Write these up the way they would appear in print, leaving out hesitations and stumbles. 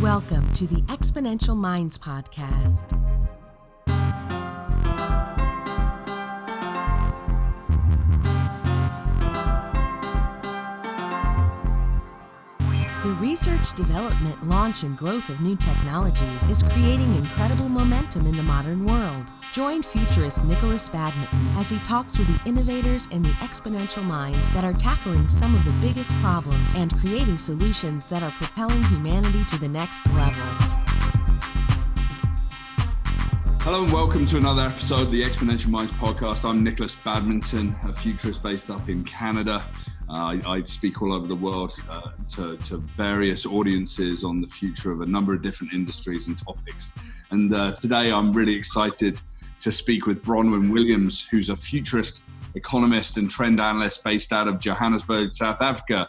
Welcome to the Exponential Minds Podcast. The research, development, launch, and growth of new technologies is creating incredible momentum in the modern world. Join Futurist Nikolas Badminton as he talks with the innovators and the exponential minds that are tackling some of the biggest problems and creating solutions that are propelling humanity to the next level. Hello and welcome to another episode of the Exponential Minds Podcast. I'm Nikolas Badminton, a futurist based up in Canada. I speak all over the world to various audiences on the future of a number of different industries and topics. And today I'm really excited to speak with Bronwyn Williams, who's a futurist, economist and trend analyst based out of Johannesburg, South Africa.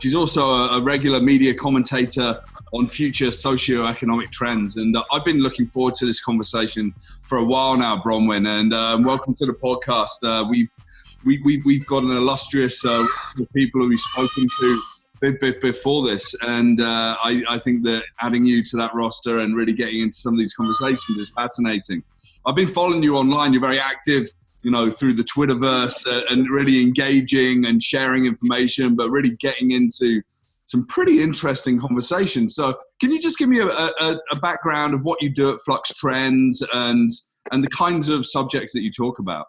She's also a regular media commentator on future socio-economic trends. And I've been looking forward to this conversation for a while now, Bronwyn, and welcome to the podcast. We've got an illustrious group of people who we've spoken to before this, and I think that adding you to that roster and really getting into some of these conversations is fascinating. I've been following you online. You're very active, through the Twitterverse and really engaging and sharing information, but really getting into some pretty interesting conversations. So can you just give me a background of what you do at Flux Trends and the kinds of subjects that you talk about?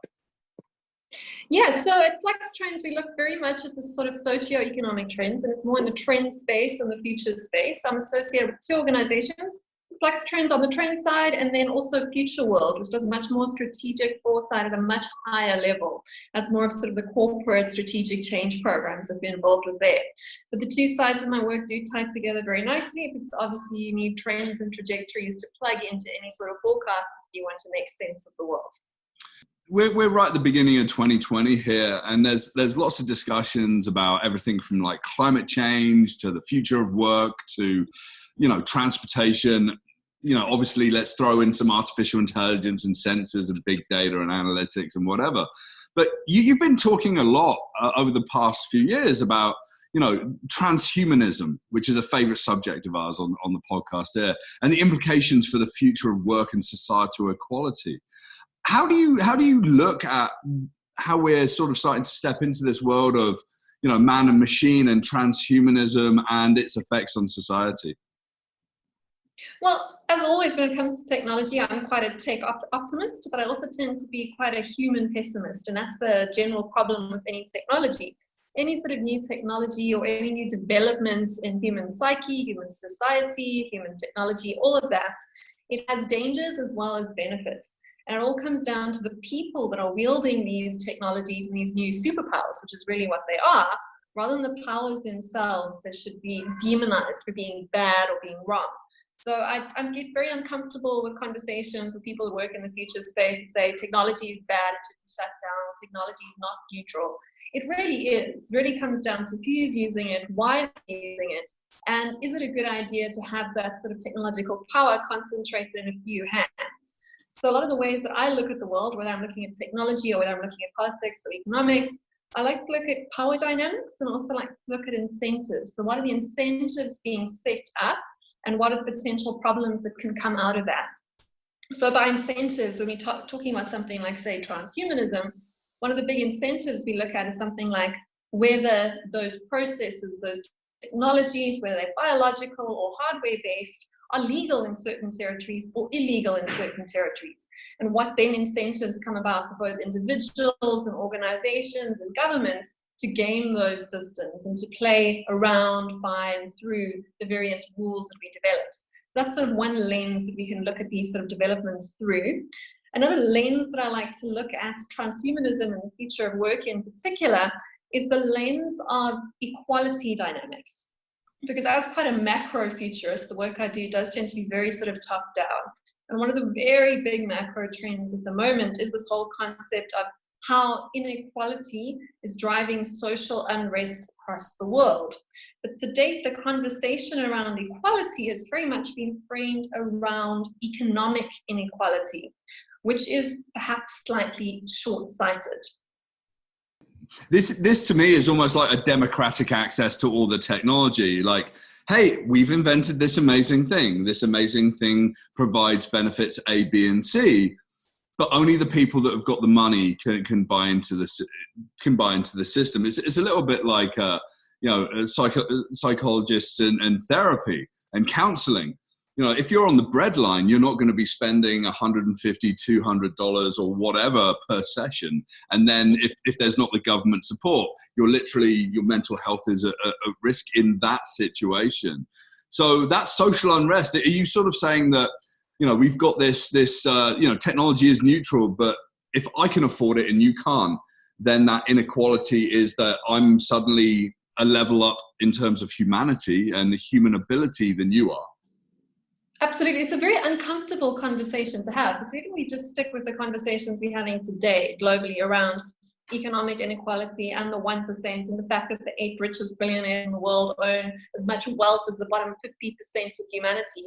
Yeah, so at Flux Trends, we look very much at the sort of socio-economic trends, and it's more in the trend space and the future space. I'm associated with two organizations, Flux Trends on the trend side, and then also Future World, which does much more strategic foresight at a much higher level. That's more of sort of the corporate strategic change programs I've been involved with there. But the two sides of my work do tie together very nicely, because obviously you need trends and trajectories to plug into any sort of forecast if you want to make sense of the world. We're right at the beginning of 2020 here, and there's lots of discussions about everything from like climate change to the future of work to, transportation. Obviously let's throw in some artificial intelligence and sensors and big data and analytics and whatever. But you've been talking a lot over the past few years about, transhumanism, which is a favorite subject of ours on the podcast here, and the implications for the future of work and societal equality. How do you look at how we're sort of starting to step into this world of, man and machine and transhumanism and its effects on society? Well, as always, when it comes to technology, I'm quite a tech optimist, but I also tend to be quite a human pessimist. And that's the general problem with any technology. Any sort of new technology or any new developments in human psyche, human society, human technology, all of that, it has dangers as well as benefits. And it all comes down to the people that are wielding these technologies and these new superpowers, which is really what they are, rather than the powers themselves that should be demonized for being bad or being wrong. So I get very uncomfortable with conversations with people who work in the future space and say technology is bad, it should be shut down, technology is not neutral. It really is. It really comes down to who's using it, why they're using it, and is it a good idea to have that sort of technological power concentrated in a few hands? So a lot of the ways that I look at the world, whether I'm looking at technology or whether I'm looking at politics or economics, I like to look at power dynamics and also like to look at incentives. So what are the incentives being set up and what are the potential problems that can come out of that? So by incentives, when we're talking about something like, say, transhumanism, one of the big incentives we look at is something like whether those processes, those technologies, whether they're biological or hardware-based, are legal in certain territories or illegal in certain territories, and what then incentives come about for both individuals and organizations and governments to game those systems and to play around by and through the various rules that we develop. So that's sort of one lens that we can look at these sort of developments through. Another lens that I like to look at transhumanism and the future of work in particular is the lens of equality dynamics. Because as quite a macro futurist, the work I do does tend to be very sort of top down. And one of the very big macro trends at the moment is this whole concept of how inequality is driving social unrest across the world. But to date, the conversation around equality has very much been framed around economic inequality, which is perhaps slightly short-sighted. This to me is almost like a democratic access to all the technology. Like, hey, we've invented this amazing thing. This amazing thing provides benefits A, B, and C, but only the people that have got the money can buy into the system. It's a little bit like psychologists and therapy and counseling. If you're on the breadline, you're not going to be spending $150, $200 or whatever per session. And then if there's not the government support, your mental health is at risk in that situation. So that's social unrest. Are you sort of saying that, we've got this technology is neutral, but if I can afford it and you can't, then that inequality is that I'm suddenly a level up in terms of humanity and human ability than you are? Absolutely. It's a very uncomfortable conversation to have, because even we just stick with the conversations we're having today globally around economic inequality and the 1%, and the fact that the 8 richest billionaires in the world own as much wealth as the bottom 50% of humanity.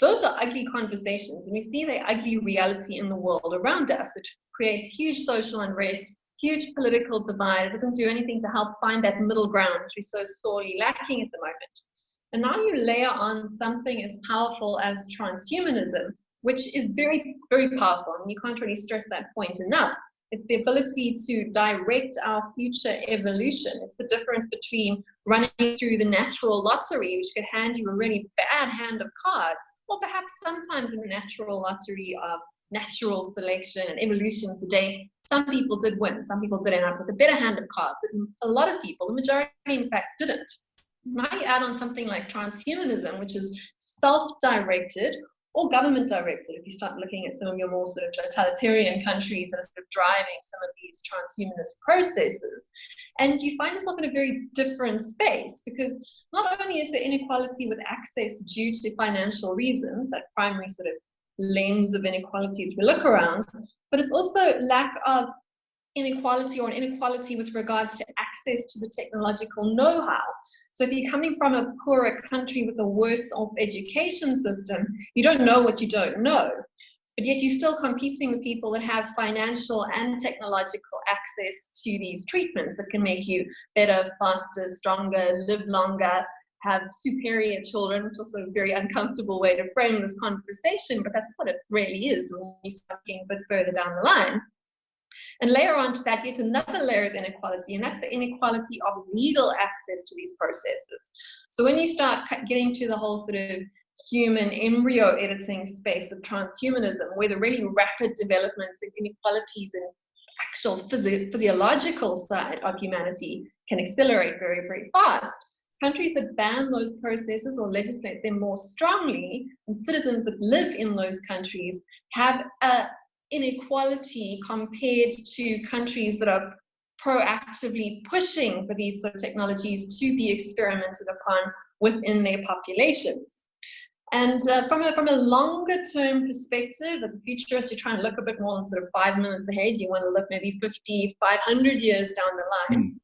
Those are ugly conversations, and we see the ugly reality in the world around us. It creates huge social unrest, huge political divide. It doesn't do anything to help find that middle ground, which we're so sorely lacking at the moment. And now you layer on something as powerful as transhumanism, which is very, very powerful. And you can't really stress that point enough. It's the ability to direct our future evolution. It's the difference between running through the natural lottery, which could hand you a really bad hand of cards, or perhaps sometimes in the natural lottery of natural selection and evolution to date, some people did win. Some people did end up with a better hand of cards, but a lot of people, the majority in fact, didn't. Now you add on something like transhumanism, which is self-directed or government-directed, if you start looking at some of your more sort of totalitarian countries that are sort of driving some of these transhumanist processes. And you find yourself in a very different space, because not only is there inequality with access due to financial reasons, that primary sort of lens of inequality that we look around, but it's also lack of inequality, or an inequality with regards to access to the technological know-how. So if you're coming from a poorer country with a worse off education system, you don't know what you don't know. But yet you're still competing with people that have financial and technological access to these treatments that can make you better, faster, stronger, live longer, have superior children, which is also a very uncomfortable way to frame this conversation, but that's what it really is when you start getting a bit further down the line. And layer on to that yet another layer of inequality, and that's the inequality of legal access to these processes. So when you start getting to the whole sort of human embryo editing space of transhumanism, where the really rapid developments and inequalities in actual physiological side of humanity can accelerate very, very fast, countries that ban those processes or legislate them more strongly, and citizens that live in those countries have a inequality compared to countries that are proactively pushing for these sort of technologies to be experimented upon within their populations. And from a longer term perspective, as a futurist, you're trying to look a bit more than sort of 5 minutes ahead. You want to look maybe 50, 500 years down the line.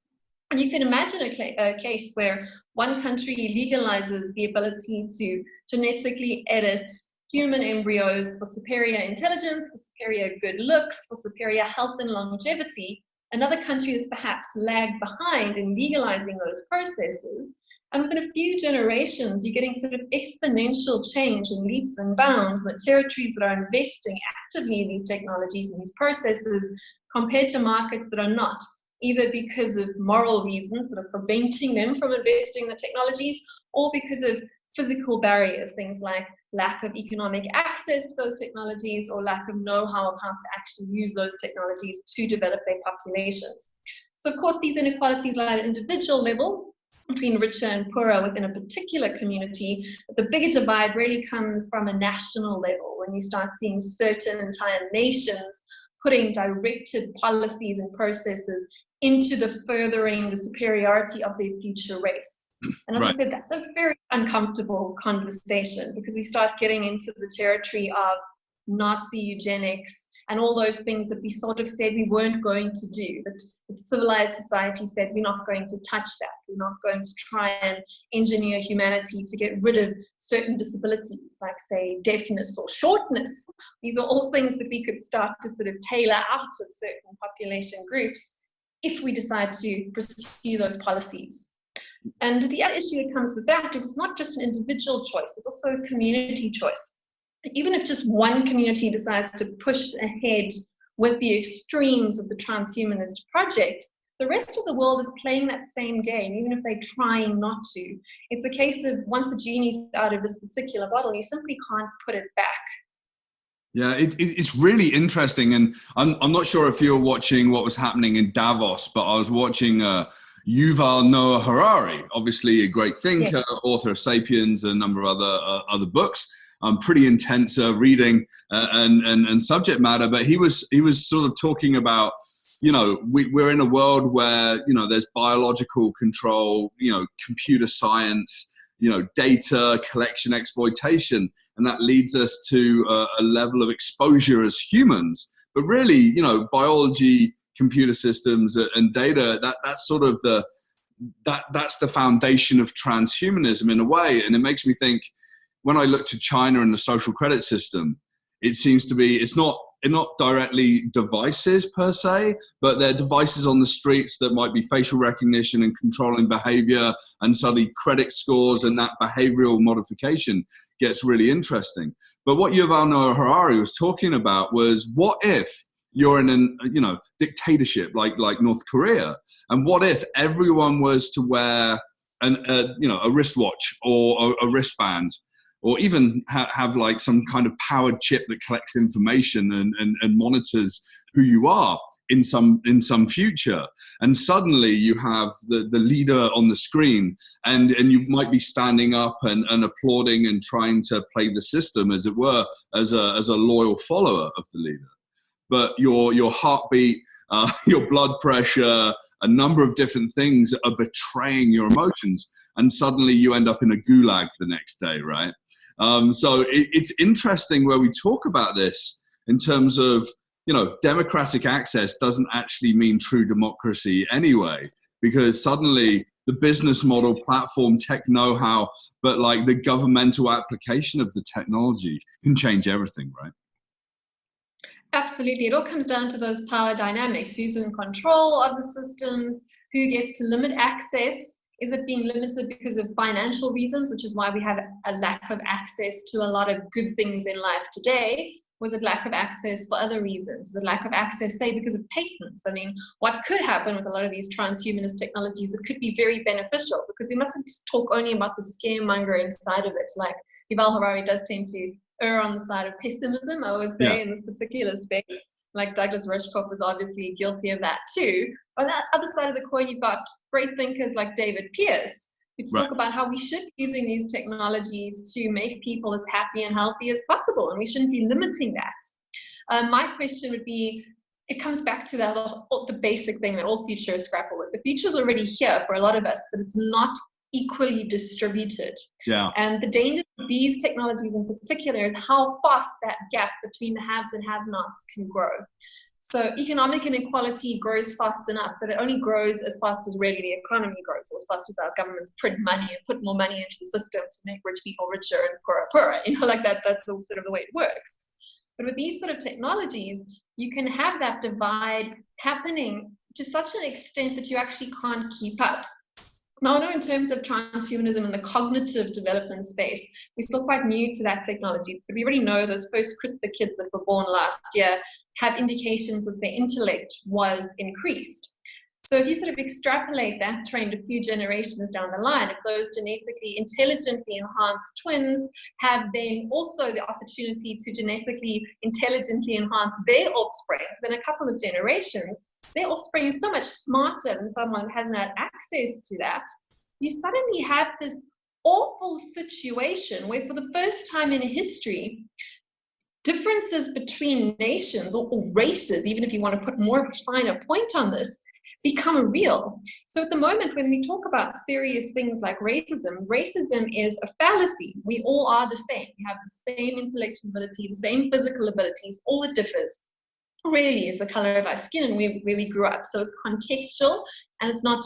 And you can imagine a case where one country legalizes the ability to genetically edit human embryos for superior intelligence, for superior good looks, for superior health and longevity. Another country that's perhaps lagged behind in legalizing those processes. And within a few generations, you're getting sort of exponential change in leaps and bounds in the territories that are investing actively in these technologies and these processes compared to markets that are not, either because of moral reasons that are preventing them from investing in the technologies, or because of physical barriers, things like lack of economic access to those technologies or lack of know-how of how to actually use those technologies to develop their populations. So of course, these inequalities lie at an individual level between richer and poorer within a particular community, but the bigger divide really comes from a national level, when you start seeing certain entire nations putting directed policies and processes into the furthering the superiority of their future race. And as I said, that's a very uncomfortable conversation, because we start getting into the territory of Nazi eugenics and all those things that we sort of said we weren't going to do, that civilized society said we're not going to touch that. We're not going to try and engineer humanity to get rid of certain disabilities, like say deafness or shortness. These are all things that we could start to sort of tailor out of certain population groups. if we decide to pursue those policies. And the other issue that comes with that is it's not just an individual choice, it's also a community choice. Even if just one community decides to push ahead with the extremes of the transhumanist project, the rest of the world is playing that same game, even if they're trying not to. It's a case of once the genie's out of this particular bottle, you simply can't put it back. Yeah, it's really interesting. And I'm not sure if you were watching what was happening in Davos, but I was watching Yuval Noah Harari, obviously a great thinker, yes, author of Sapiens and a number of other books. Pretty intense reading and subject matter, but he was sort of talking about, you know, we're in a world where, you know, there's biological control, you know, computer science, you know, data collection, exploitation, and that leads us to a level of exposure as humans. But really, you know, biology, computer systems, and data, that's sort of that's the foundation of transhumanism in a way. And it makes me think, when I look to China and the social credit system, it seems to be, it's not directly devices per se, but they're devices on the streets that might be facial recognition and controlling behavior, and suddenly credit scores, and that behavioral modification gets really interesting. But what Yuval Noah Harari was talking about was, what if you're in a dictatorship like North Korea, and what if everyone was to wear a wristwatch or a wristband, or even have like some kind of powered chip that collects information and monitors who you are in some future. And suddenly you have the leader on the screen, and you might be standing up and applauding and trying to play the system, as it were, as a loyal follower of the leader. But your heartbeat, your blood pressure, a number of different things are betraying your emotions, and suddenly you end up in a gulag the next day, right? So it's interesting where we talk about this in terms of, you know, democratic access doesn't actually mean true democracy anyway, because suddenly the business model, platform, tech know-how, but like the governmental application of the technology can change everything, right? Absolutely. It all comes down to those power dynamics. Who's in control of the systems? Who gets to limit access? Is it being limited because of financial reasons, which is why we have a lack of access to a lot of good things in life today? Was it lack of access for other reasons? Is it lack of access, say, because of patents? I mean, what could happen with a lot of these transhumanist technologies that could be very beneficial? Because we mustn't just talk only about the scaremongering side of it. Like Yuval Harari does tend to err on the side of pessimism, I would say, in this particular space. Like Douglas Rushkoff was obviously guilty of that too. On the other side of the coin, you've got great thinkers like David Pearce, who talk about how we should be using these technologies to make people as happy and healthy as possible, and we shouldn't be limiting that. My question would be, it comes back to the basic thing that all futurists grapple with. The future is already here for a lot of us, but it's not equally distributed. Yeah. And the danger of these technologies in particular is how fast that gap between the haves and have-nots can grow. So economic inequality grows fast enough, but it only grows as fast as really the economy grows, or as fast as our governments print money and put more money into the system to make rich people richer and poorer. You know, like that's the sort of the way it works. But with these sort of technologies, you can have that divide happening to such an extent that you actually can't keep up. Now, I know in terms of transhumanism and the cognitive development space, we're still quite new to that technology, but we already know those first CRISPR kids that were born last year have indications that their intellect was increased. So if you sort of extrapolate that trend a few generations down the line, if those genetically intelligently enhanced twins have then also the opportunity to genetically intelligently enhance their offspring, then a couple of generations, their offspring is so much smarter than someone who hasn't had access to that. You suddenly have this awful situation where for the first time in history, differences between nations or races, even if you want to put more of a finer point on this, become real. So at the moment, when we talk about serious things like racism is a fallacy. We all are the same. We have the same intellectual ability, the same physical abilities. All that differs really is the color of our skin and where we grew up. So it's contextual, and it's not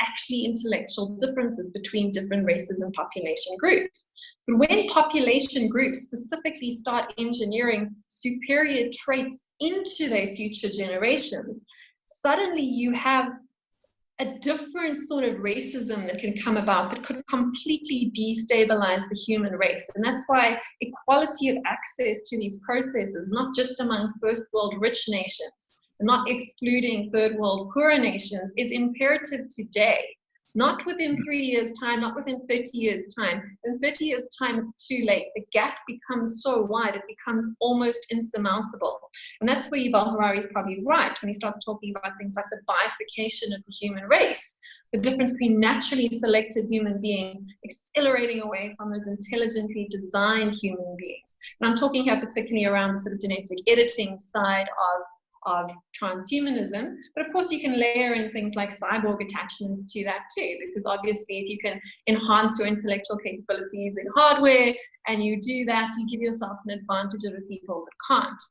actually intellectual differences between different races and population groups. But when population groups specifically start engineering superior traits into their future generations, suddenly you have a different sort of racism that can come about that could completely destabilize the human race. And that's why equality of access to these processes, not just among first world rich nations, not excluding third world poorer nations, is imperative today. Not within 3 years' time, not within 30 years' time. In 30 years' time, it's too late. The gap becomes so wide, it becomes almost insurmountable. And that's where Yuval Harari is probably right when he starts talking about things like the bifurcation of the human race, the difference between naturally selected human beings accelerating away from those intelligently designed human beings. And I'm talking here particularly around the sort of genetic editing side of transhumanism, but of course you can layer in things like cyborg attachments to that too, because obviously if you can enhance your intellectual capabilities in hardware and you do that, you give yourself an advantage over people that can't.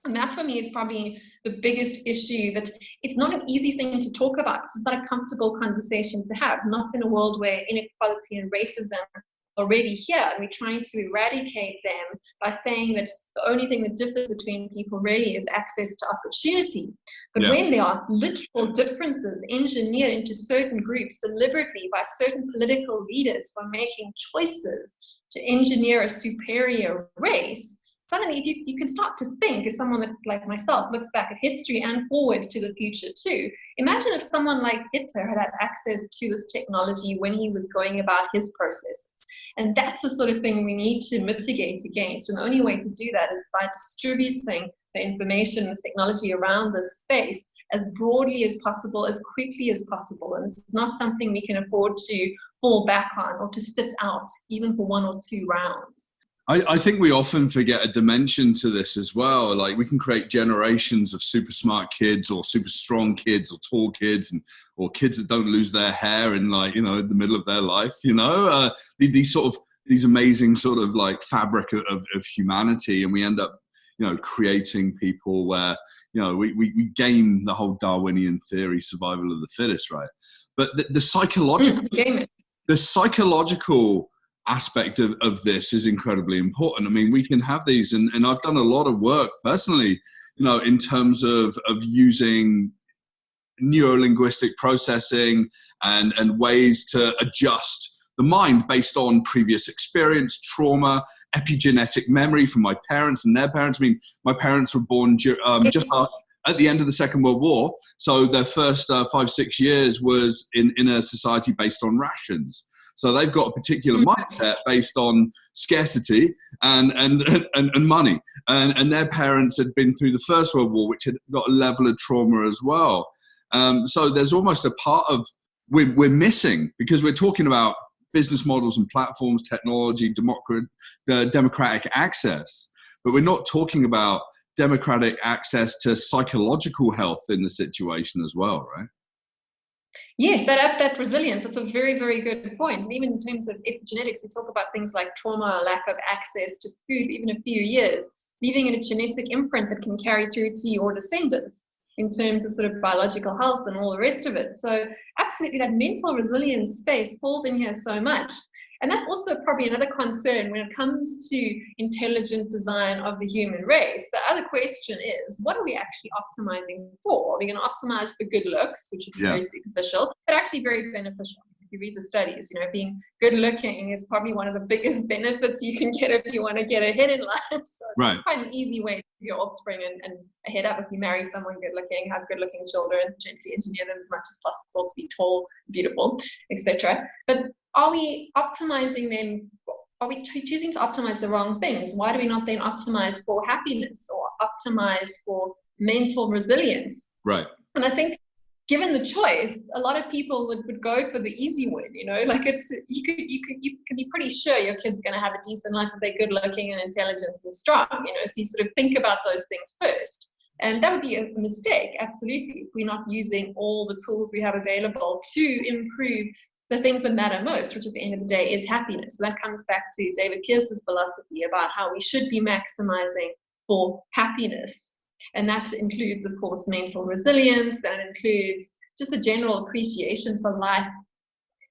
And that for me is probably the biggest issue, that it's not an easy thing to talk about. It's not a comfortable conversation to have, not in a world where inequality and racism already here, and we're trying to eradicate them by saying that the only thing that differs between people really is access to opportunity. But when there are literal differences engineered into certain groups deliberately by certain political leaders for making choices to engineer a superior race, suddenly you can start to think, as someone that, like myself, looks back at history and forward to the future too. Imagine if someone like Hitler had had access to this technology when he was going about his processes. And that's the sort of thing we need to mitigate against. And the only way to do that is by distributing the information and technology around this space as broadly as possible, as quickly as possible. And it's not something we can afford to fall back on or to sit out even for 1 or 2 rounds. I think we often forget a dimension to this as well. Like, we can create generations of super smart kids or super strong kids or tall kids or kids that don't lose their hair in, like, you know, the middle of their life, you know, these amazing sort of like fabric of humanity. And we end up, you know, creating people where, you know, we gain the whole Darwinian theory, survival of the fittest, right? But the psychological aspect of this is incredibly important. I mean, we can have these, and I've done a lot of work personally, you know, in terms of using neuro-linguistic processing and ways to adjust the mind based on previous experience, trauma, epigenetic memory from my parents and their parents. I mean, my parents were born just at the end of the Second World War, so their first 5-6 years was in a society based on rations. So they've got a particular mindset based on scarcity and money. And their parents had been through the First World War, which had got a level of trauma as well. So there's almost a part of we're missing, because we're talking about business models and platforms, technology, democratic access, but we're not talking about democratic access to psychological health in the situation as well, right? Yes, that resilience, that's a very, very good point. And even in terms of epigenetics, we talk about things like trauma, lack of access to food, even a few years, leaving in a genetic imprint that can carry through to your descendants in terms of sort of biological health and all the rest of it. So absolutely, that mental resilience space falls in here so much. And that's also probably another concern when it comes to intelligent design of the human race. The other question is, what are we actually optimizing for? Are we going to optimize for good looks, which would be very superficial, but actually very beneficial? If you read the studies, you know, being good looking is probably one of the biggest benefits you can get if you want to get ahead in life. So it's quite an easy way to give your offspring and a head up if you marry someone good looking, have good looking children, gently engineer them as much as possible to be tall, beautiful, etc. But are we optimizing them? Are we choosing to optimize the wrong things? Why do we not then optimize for happiness or optimize for mental resilience? Right. And I think, given the choice, a lot of people would go for the easy win, you know, like you can be pretty sure your kid's going to have a decent life if they're good looking and intelligent and strong, you know, so you sort of think about those things first. And that would be a mistake, absolutely, if we're not using all the tools we have available to improve the things that matter most, which at the end of the day is happiness. So that comes back to David Pearce's philosophy about how we should be maximizing for happiness. And that includes, of course, mental resilience, and includes just a general appreciation for life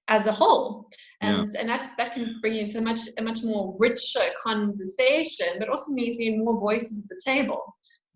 as a whole. And that can bring you into a much more richer conversation, but also means you have more voices at the table.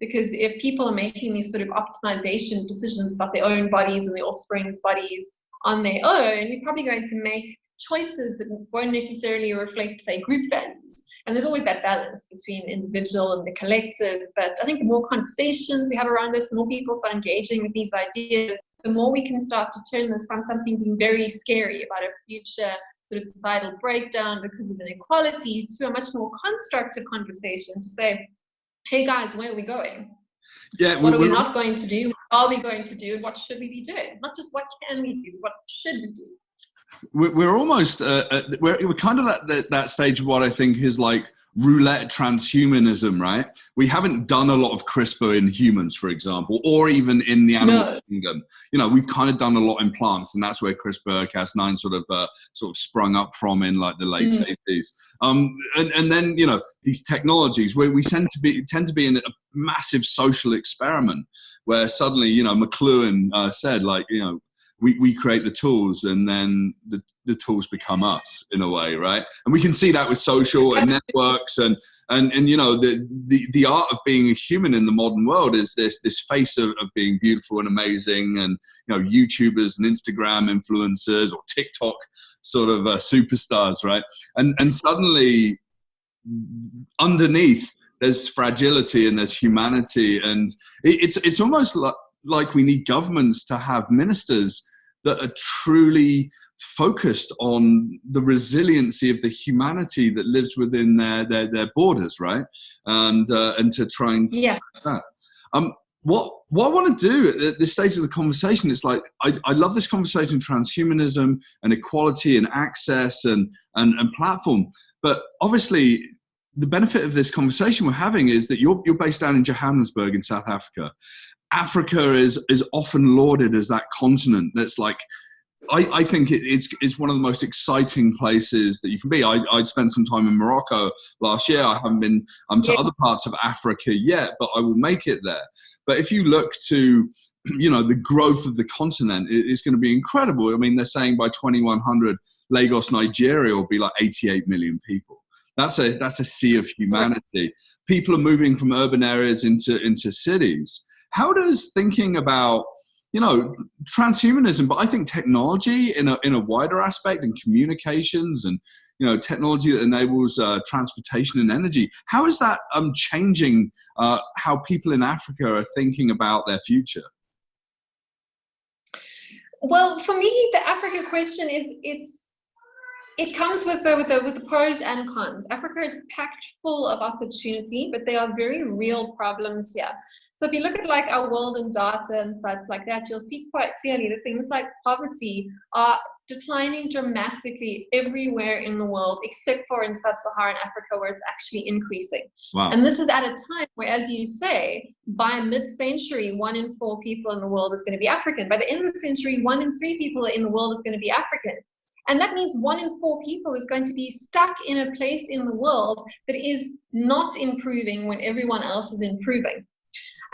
Because if people are making these sort of optimization decisions about their own bodies and their offspring's bodies on their own, you're probably going to make choices that won't necessarily reflect, say, group values. And there's always that balance between individual and the collective. But I think the more conversations we have around this, the more people start engaging with these ideas, the more we can start to turn this from something being very scary about a future sort of societal breakdown because of inequality to a much more constructive conversation to say, hey guys, where are we going? Yeah, what are we not going to do? What are we going to do? And what should we be doing? Not just what can we do, what should we do? We're almost we're kind of at that stage of what I think is like roulette transhumanism, right? We haven't done a lot of CRISPR in humans, for example, or even in the animal kingdom. You know, we've kind of done a lot in plants, and that's where CRISPR-Cas9 sort of sprung up from in like the late 80s. And then, you know, these technologies where we tend to be in a massive social experiment where suddenly, you know, McLuhan said, like, you know, we create the tools and then the tools become us in a way, right? And we can see that with social and networks and you know, the art of being a human in the modern world is this face of being beautiful and amazing, and, you know, YouTubers and Instagram influencers or TikTok sort of superstars, right? And suddenly underneath there's fragility and there's humanity, and it's almost like we need governments to have ministers that are truly focused on the resiliency of the humanity that lives within their borders, right? And to try and that. What I want to do at this stage of the conversation is like, I love this conversation, transhumanism and equality and access and platform, but obviously the benefit of this conversation we're having is that you're based down in Johannesburg in South Africa. Africa is often lauded as that continent that's like, I think it's one of the most exciting places that you can be. I spent some time in Morocco last year. I haven't been to other parts of Africa yet, but I will make it there. But if you look to, you know, the growth of the continent, it's going to be incredible. I mean, they're saying by 2100, Lagos, Nigeria will be like 88 million people. That's a sea of humanity. People are moving from urban areas into cities. How does thinking about, you know, transhumanism, but I think technology in a wider aspect, and communications and, you know, technology that enables transportation and energy, how is that changing how people in Africa are thinking about their future? Well, for me, the Africa question is it comes with the pros and cons. Africa is packed full of opportunity, but there are very real problems here. So if you look at like our world and data and sites like that, you'll see quite clearly that things like poverty are declining dramatically everywhere in the world, except for in sub-Saharan Africa, where it's actually increasing. Wow. And this is at a time where, as you say, by mid-century, 1 in 4 people in the world is going to be African. By the end of the century, 1 in 3 people in the world is going to be African. And that means 1 in 4 people is going to be stuck in a place in the world that is not improving when everyone else is improving.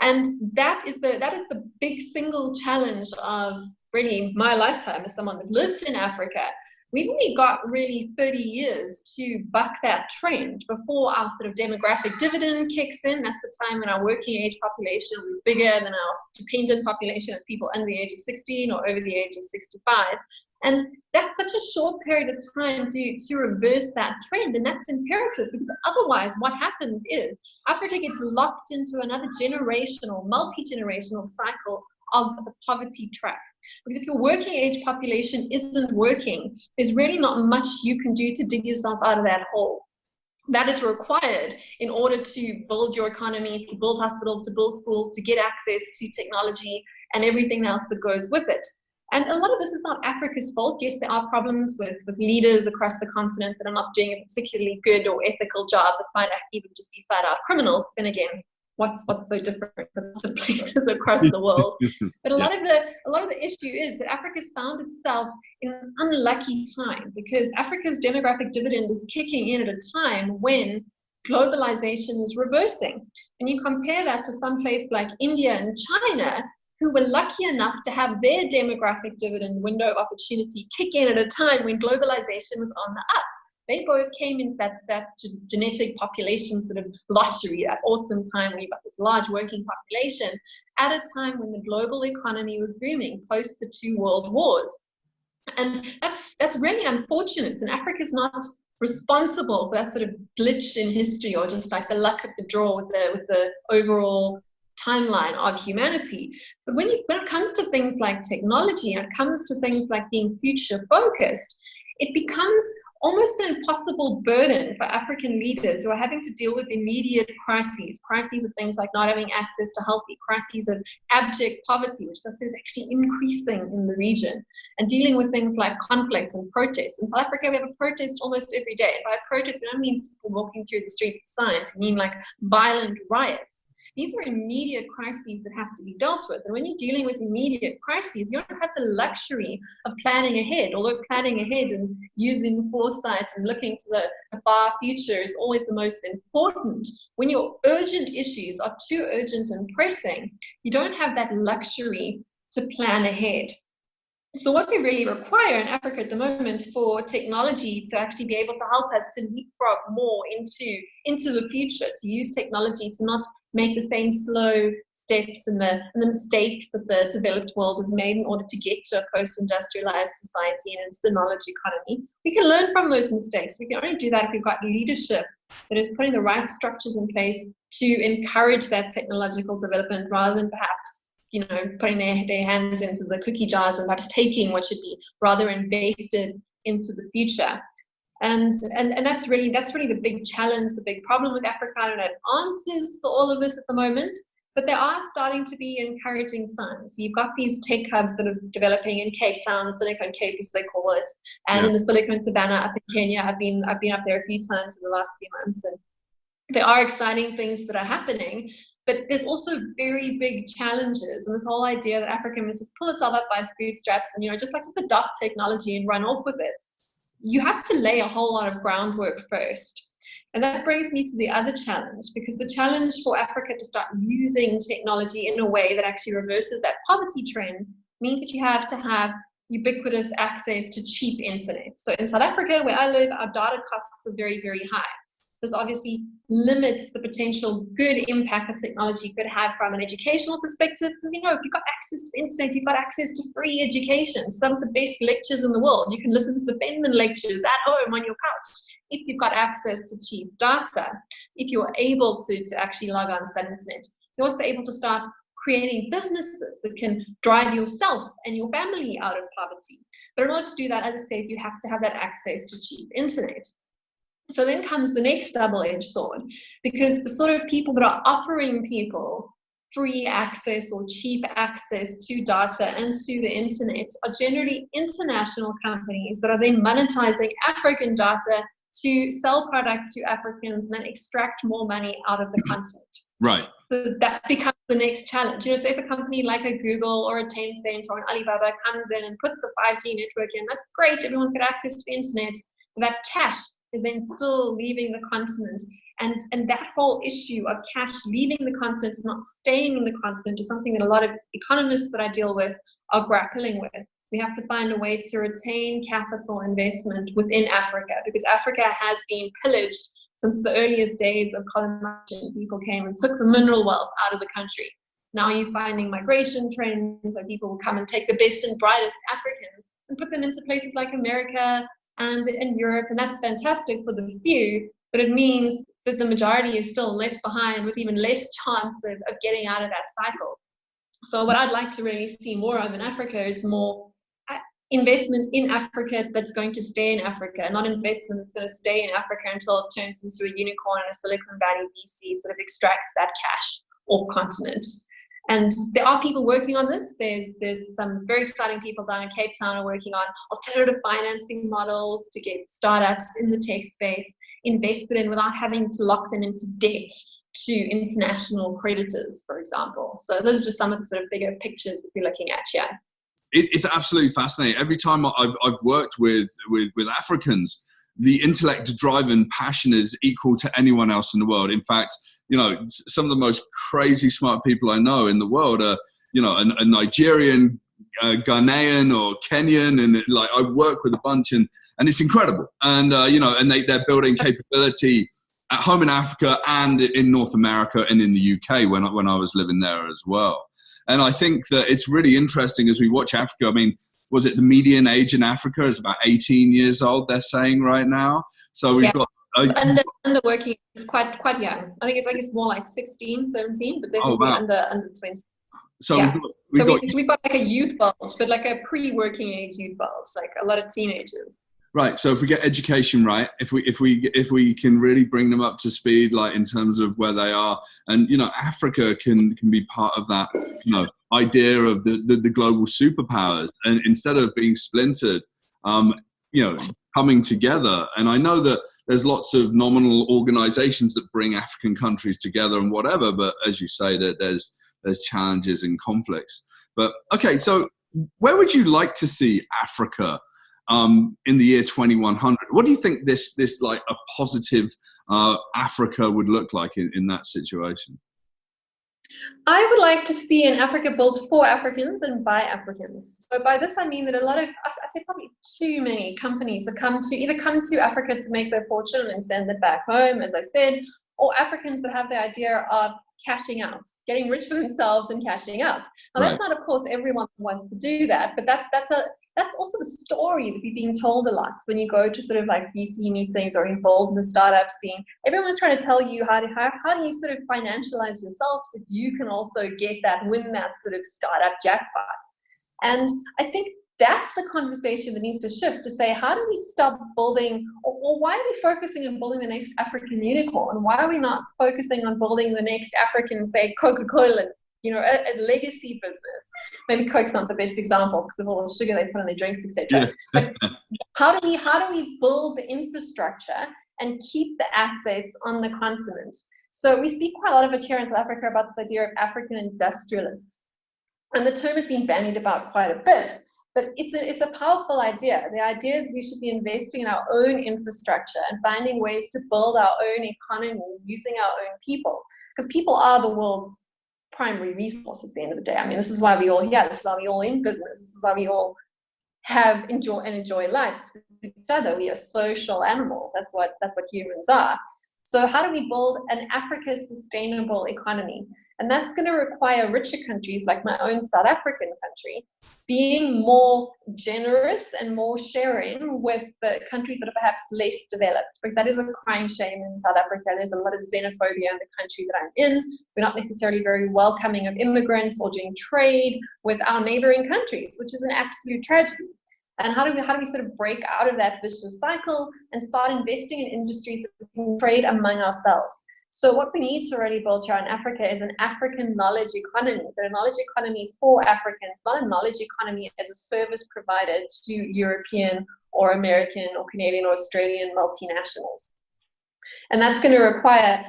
And that is the big single challenge of really my lifetime as someone that lives in Africa. We've only got really 30 years to buck that trend before our sort of demographic dividend kicks in. That's the time when our working age population will be bigger than our dependent population. That's people under the age of 16 or over the age of 65. And that's such a short period of time to reverse that trend. And that's imperative, because otherwise what happens is Africa gets locked into another generational, multi-generational cycle of the poverty trap. Because if your working age population isn't working, there's really not much you can do to dig yourself out of that hole. That is required in order to build your economy, to build hospitals, to build schools, to get access to technology and everything else that goes with it. And a lot of this is not Africa's fault. Yes, there are problems with leaders across the continent that are not doing a particularly good or ethical job, that might even just be flat out criminals. But then again, what's so different from some places across the world? But a lot of the issue is that Africa's found itself in an unlucky time, because Africa's demographic dividend is kicking in at a time when globalization is reversing. And you compare that to some place like India and China, who were lucky enough to have their demographic dividend window of opportunity kick in at a time when globalization was on the up. they both came into that genetic population sort of lottery, that awesome time where you've got this large working population at a time when the global economy was booming post the 2 world wars. And that's really unfortunate. And Africa's not responsible for that sort of glitch in history, or just like the luck of the draw with the overall timeline of humanity. But when it comes to things like technology, and it comes to things like being future focused, it becomes almost an impossible burden for African leaders who are having to deal with immediate crises of things like not having access to healthy, crises of abject poverty, which is actually increasing in the region, and dealing with things like conflicts and protests. In South Africa, we have a protest almost every day. And by protest, we don't mean people walking through the street with signs. We mean like violent riots. These are immediate crises that have to be dealt with. And when you're dealing with immediate crises, you don't have the luxury of planning ahead, although planning ahead and using foresight and looking to the far future is always the most important. When your urgent issues are too urgent and pressing, you don't have that luxury to plan ahead. So what we really require in Africa at the moment for technology to actually be able to help us to leapfrog more into the future, to use technology to not make the same slow steps and the mistakes that the developed world has made in order to get to a post-industrialized society and into the knowledge economy. We can learn from those mistakes. We can only do that if we've got leadership that is putting the right structures in place to encourage that technological development, rather than perhaps putting their hands into the cookie jars and perhaps taking what should be rather invested into the future. And that's really the big challenge, the big problem with Africa. I don't have answers for all of this at the moment, but there are starting to be encouraging signs. You've got these tech hubs that are developing in Cape Town, the Silicon Cape as they call it, and in the Silicon Savannah up in Kenya. I've been up there a few times in the last few months, and there are exciting things that are happening. But there's also very big challenges, and this whole idea that Africa must just pull itself up by its bootstraps and just adopt technology and run off with it. You have to lay a whole lot of groundwork first. And that brings me to the other challenge, because the challenge for Africa to start using technology in a way that actually reverses that poverty trend means that you have to have ubiquitous access to cheap internet. So in South Africa, where I live, our data costs are very, very high. This obviously limits the potential good impact that technology could have from an educational perspective, because if you've got access to the internet, you've got access to free education, some of the best lectures in the world. You can listen to the Benman lectures at home on your couch if you've got access to cheap data. If you're able to actually log on to that internet, you're also able to start creating businesses that can drive yourself and your family out of poverty. But in order to do that, as I said, you have to have that access to cheap internet. So then comes the next double-edged sword, because the sort of people that are offering people free access or cheap access to data and to the internet are generally international companies that are then monetizing African data to sell products to Africans and then extract more money out of the continent. Right. So that becomes the next challenge. So if a company like a Google or a Tencent or an Alibaba comes in and puts the 5G network in, that's great, everyone's got access to the internet. That cash is then still leaving the continent. And that whole issue of cash leaving the continent and not staying in the continent is something that a lot of economists that I deal with are grappling with. We have to find a way to retain capital investment within Africa, because Africa has been pillaged since the earliest days of colonization. People came and took the mineral wealth out of the country. Now you're finding migration trends, so people will come and take the best and brightest Africans and put them into places like America and Europe, and that's fantastic for the few, but it means that the majority is still left behind with even less chance of getting out of that cycle. So what I'd like to really see more of in Africa is more investment in Africa that's going to stay in Africa, not investment that's going to stay in Africa until it turns into a unicorn and a Silicon Valley VC sort of extracts that cash off continent. And there are people working on this. There's some very exciting people down in Cape Town are working on alternative financing models to get startups in the tech space invested in without having to lock them into debt to international creditors, for example. So those are just some of the sort of bigger pictures that we're looking at here. It's absolutely fascinating. Every time I've worked with Africans, the intellect, drive, and passion is equal to anyone else in the world. In fact, some of the most crazy smart people I know in the world are, a Nigerian Ghanaian or Kenyan, and like I work with a bunch, and it's incredible. And and they're building capability at home in Africa and in North America and in the UK when I was living there as well. And I think that it's really interesting as we watch Africa. I mean, was it the median age in Africa is about 18 years old, they're saying right now. So we've got... under working is quite young. I think it's more like 16, 17, but definitely under 20. So we've got like a youth bulge, but like a pre-working age youth bulge, like a lot of teenagers. Right. So if we get education right, if we can really bring them up to speed, like in terms of where they are, and Africa can be part of that, idea of the global superpowers, and instead of being splintered, coming together. And I know that there's lots of nominal organizations that bring African countries together and whatever, but as you say, that there's challenges and conflicts. But okay, so where would you like to see Africa in the year 2100? What do you think this like a positive Africa would look like in that situation? I would like to see an Africa built for Africans and by Africans. So by this, I mean that a lot of, I say probably too many companies that come to Africa to make their fortune and send it back home, as I said, or Africans that have the idea of cashing out, getting rich for themselves and cashing out. Now, that's not, of course, everyone wants to do that, but that's also the story that we're being told a lot when you go to sort of like VC meetings or involved in the startup scene. Everyone's trying to tell you how do you sort of financialize yourself so that you can also win that sort of startup jackpot. And I think that's the conversation that needs to shift to say, how do we stop building, or why are we focusing on building the next African unicorn? Why are we not focusing on building the next African, say, Coca-Cola, a legacy business? Maybe Coke's not the best example because of all the sugar they put in their drinks, etc. But how do we build the infrastructure and keep the assets on the continent? So we speak quite a lot of here in South Africa about this idea of African industrialists. And the term has been bandied about quite a bit. But it's a powerful idea. The idea that we should be investing in our own infrastructure and finding ways to build our own economy using our own people. Because people are the world's primary resource at the end of the day. I mean, this is why we all here. This is why we all in business. This is why we all enjoy life. It's with each other. We are social animals. That's what humans are. So how do we build an Africa sustainable economy? And that's going to require richer countries like my own South African country being more generous and more sharing with the countries that are perhaps less developed. Because that is a crying shame in South Africa. There's a lot of xenophobia in the country that I'm in. We're not necessarily very welcoming of immigrants or doing trade with our neighboring countries, which is an absolute tragedy. And how do we sort of break out of that vicious cycle and start investing in industries that we can trade among ourselves? So what we need to really build here in Africa is an African knowledge economy, but a knowledge economy for Africans, not a knowledge economy as a service provided to European or American or Canadian or Australian multinationals. And that's going to require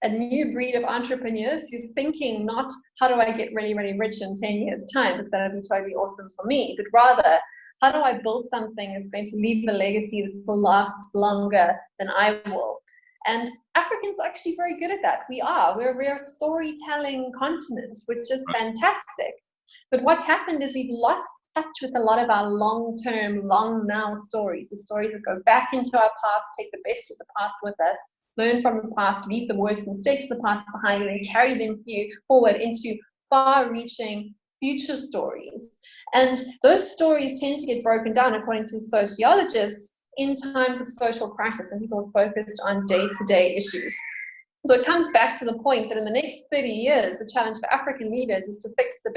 a new breed of entrepreneurs who's thinking not how do I get really, really rich in 10 years' time, because that would be totally awesome for me, but rather, how do I build something that's going to leave a legacy that will last longer than I will? And Africans are actually very good at that. We're a storytelling continent, which is fantastic. But what's happened is we've lost touch with a lot of our long-term, long-now stories, the stories that go back into our past, take the best of the past with us, learn from the past, leave the worst mistakes of the past behind, and carry them forward into far-reaching future stories. And those stories tend to get broken down, according to sociologists, in times of social crisis when people are focused on day-to-day issues. So it comes back to the point that in the next 30 years, the challenge for African leaders is to fix the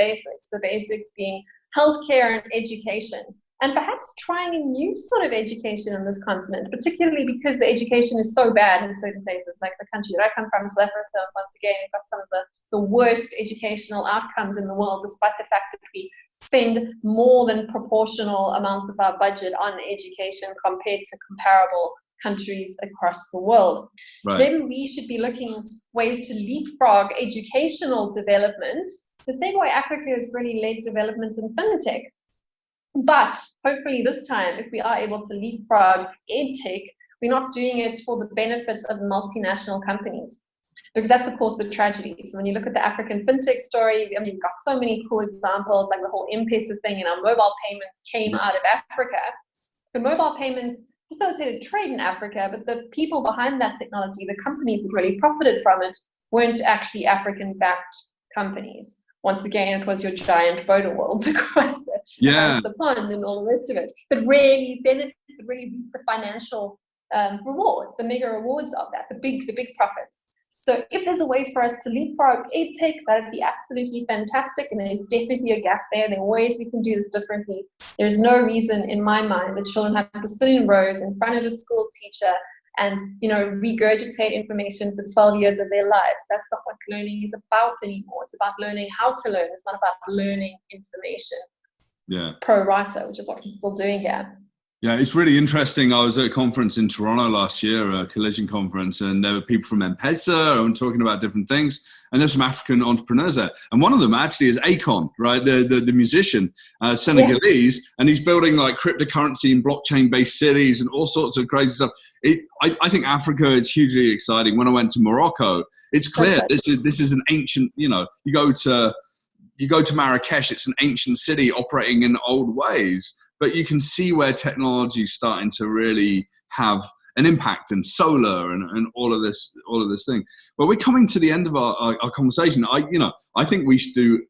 basics being healthcare and education, and perhaps trying a new sort of education on this continent, particularly because the education is so bad in certain places, like the country that I come from, South Africa. Once again, we've got some of the worst educational outcomes in the world, despite the fact that we spend more than proportional amounts of our budget on education compared to comparable countries across the world. Right. Maybe we should be looking at ways to leapfrog educational development, the same way Africa has really led development in fintech. But hopefully this time, if we are able to leapfrog edtech, we're not doing it for the benefit of multinational companies. because that's, of course, the tragedy. So when you look at the African fintech story, I mean, you've got so many cool examples, like the whole M-Pesa thing, and our mobile payments came out of Africa. The mobile payments facilitated trade in Africa, but the people behind that technology, the companies that really profited from it, weren't actually African-backed companies. Once again, it was your giant boat worlds across the pond and all the rest of it. But really reaped the financial rewards, the mega rewards of that, the big profits. So if there's a way for us to leapfrog EdTech, that'd be absolutely fantastic. And there's definitely a gap there. There are ways we can do this differently. There's no reason in my mind that children have to sit in rows in front of a school teacher and, regurgitate information for 12 years of their lives. That's not what learning is about anymore. It's about learning how to learn. It's not about learning information. Yeah. Pro rata, which is what we're still doing here. Yeah, it's really interesting. I was at a conference in Toronto last year, a collision conference, and there were people from M-Pesa and talking about different things. And there's some African entrepreneurs there. And one of them actually is Akon, right? The musician, Senegalese, and he's building like cryptocurrency and blockchain-based cities and all sorts of crazy stuff. I think Africa is hugely exciting. When I went to Morocco, it's clear this is an ancient, you go to Marrakesh, it's an ancient city operating in old ways. But you can see where technology is starting to really have an impact, and solar and all of this thing. But we're coming to the end of our conversation. I think we should do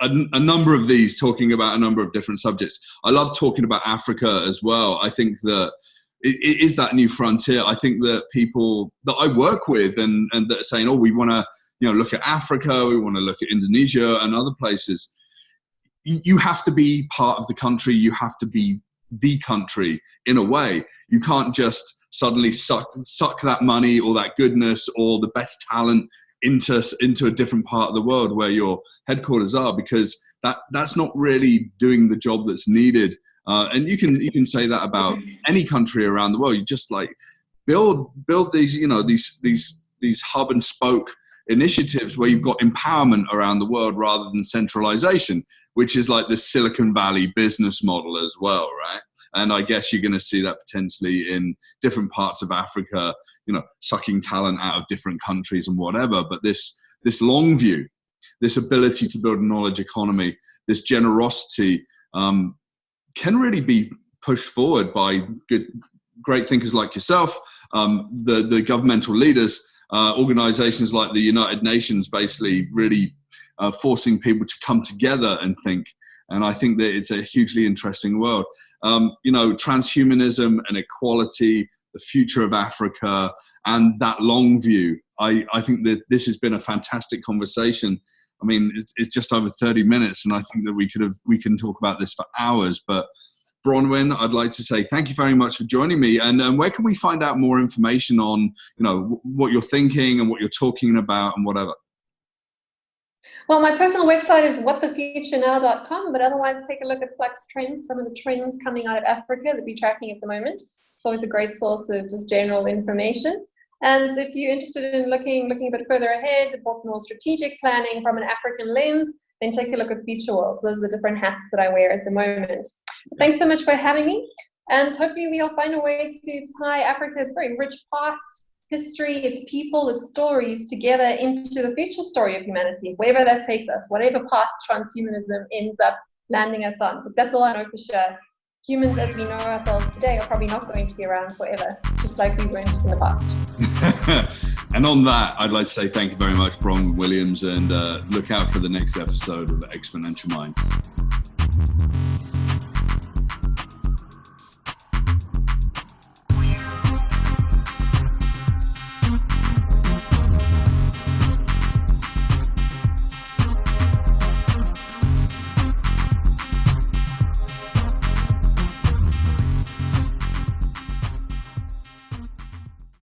a number of these, talking about a number of different subjects. I love talking about Africa as well. I think that it is that new frontier. I think that people that I work with and that are saying, we want to look at Africa, we want to look at Indonesia and other places. You have to be part of the country. You have to be the country in a way. You can't just suddenly suck that money or that goodness or the best talent into a different part of the world where your headquarters are, because that's not really doing the job that's needed. And you can say that about any country around the world. You just like build these these hub and spoke initiatives where you've got empowerment around the world rather than centralization, which is like the Silicon Valley business model as well, right? And I guess you're going to see that potentially in different parts of Africa, sucking talent out of different countries and whatever. But this long view, this ability to build a knowledge economy, this generosity can really be pushed forward by great thinkers like yourself, the governmental leaders, organizations like the United Nations, basically really forcing people to come together and think. And I think that it's a hugely interesting world. Transhumanism and equality, the future of Africa, and that long view. I think that this has been a fantastic conversation. I mean, it's just over 30 minutes, and I think that we can talk about this for hours. But Bronwyn, I'd like to say thank you very much for joining me. And where can we find out more information on, what you're thinking and what you're talking about and whatever? Well, my personal website is whatthefuturenow.com, but otherwise take a look at Flux Trends, some of the trends coming out of Africa that we're tracking at the moment. It's always a great source of just general information. And if you're interested in looking a bit further ahead, more strategic planning from an African lens, then take a look at Future Worlds. Those are the different hats that I wear at the moment. Thanks so much for having me. And hopefully we'll find a way to tie Africa's very rich past, history, its people, its stories together into the future story of humanity, wherever that takes us, whatever path transhumanism ends up landing us on. Because that's all I know for sure. Humans as we know ourselves today are probably not going to be around forever, just like we weren't in the past. And on that, I'd like to say thank you very much, Bronwyn Williams, and look out for the next episode of Exponential Minds.